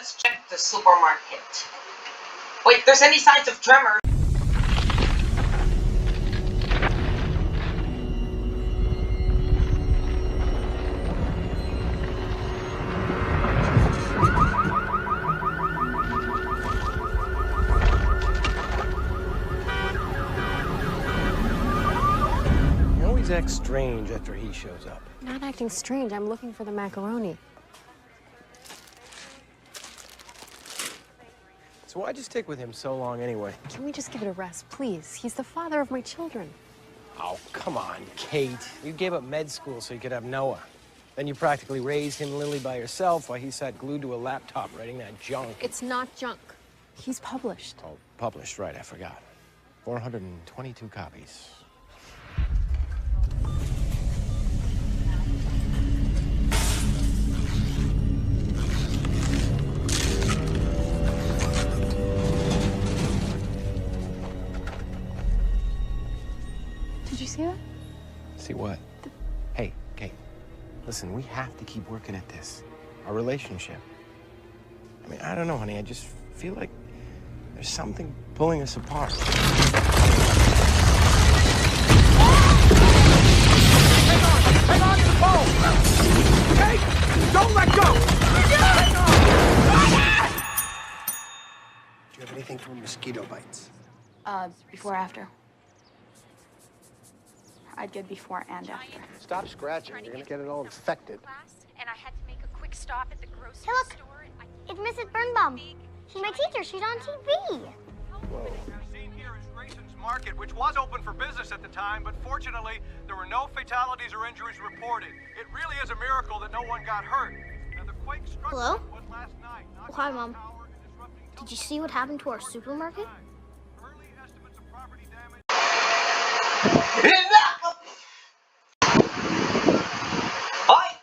let's check the supermarket. Wait, there's any signs of tremor? You always act strange after he shows up. I'm not acting strange. I'm looking for the macaroni. So why'd you stick with him so long anyway? Can we just give it a rest, please? He's the father of my children. Oh, come on, Kate. You gave up med school so you could have Noah. Then you practically raised him and Lily by yourself while he sat glued to a laptop writing that junk. It's not junk. He's published. Oh, published, right, I forgot. 422 copies. Did you see that? See what? Hey, Kate, listen, we have to keep working at this. Our relationship. I mean, I don't know, honey, I just feel like there's something pulling us apart. Hang on to the phone! Kate, don't let go! Hang on! Do you have anything for mosquito bites? Before, after. I'd get before and after. Stop scratching. You're gonna get it all infected. And I had to make a quick stop at the grocery Hey, look. store. It's Mrs. Birnbaum. She's my teacher. She's on TV. Whoa. Seen here is Grayson's Market, which was open for business at the time, but fortunately, there were no fatalities or injuries reported. It really is a miracle that no one got hurt. Now, the quake struck Hello? was last night. Oh, hi, Mom. Did you see what happened to our supermarket? Early estimates of property damage. Hi!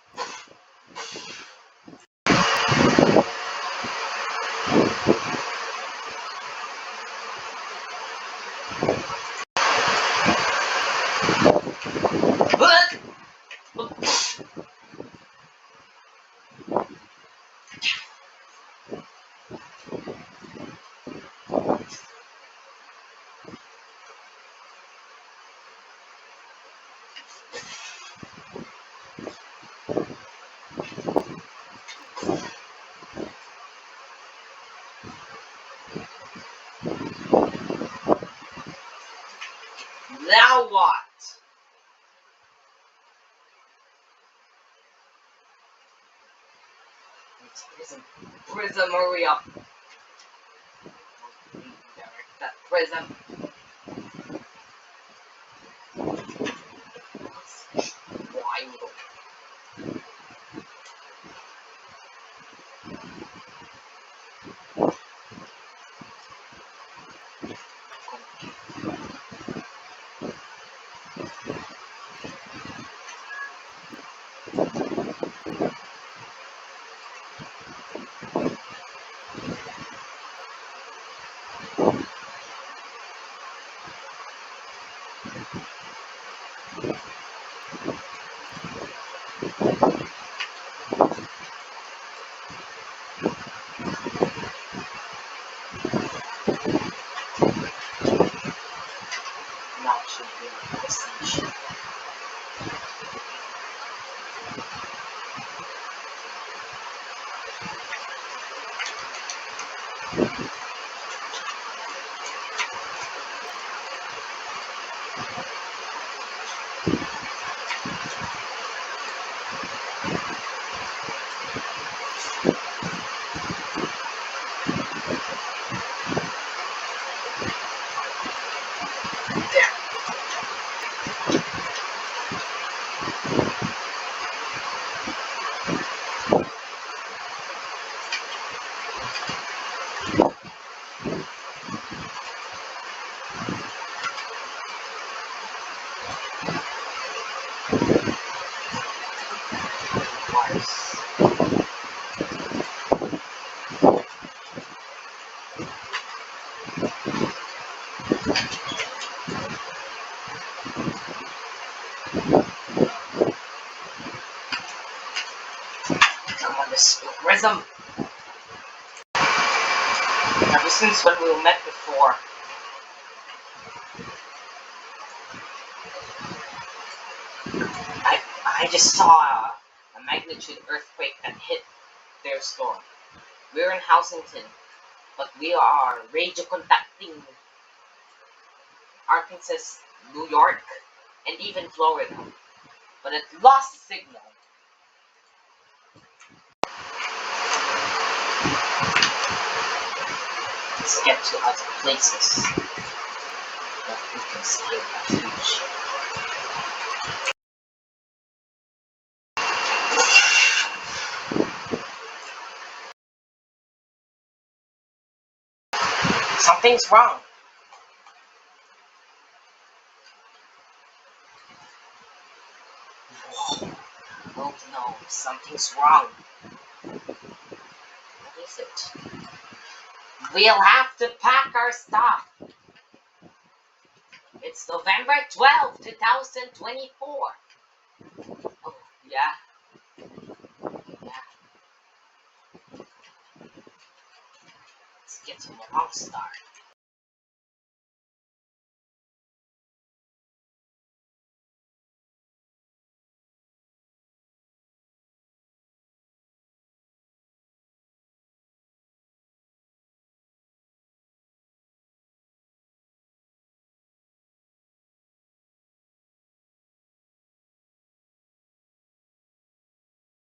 Now what? Prism, hurry up. That prism. Wild. Now it should be a prestige. Come on, this rhythm. Ever since when we met before, I just saw a magnitude earthquake that hit their store. We're in Housington, but we are radio contacting Arkansas, New York, and even Florida. But it lost signal. Let's get to other places that we can stay refuge. Something's wrong. Whoa. Oh no, something's wrong. What is it? We'll have to pack our stuff. It's November 12th, 2024. Oh, yeah. Yeah. Let's get to the wrong start.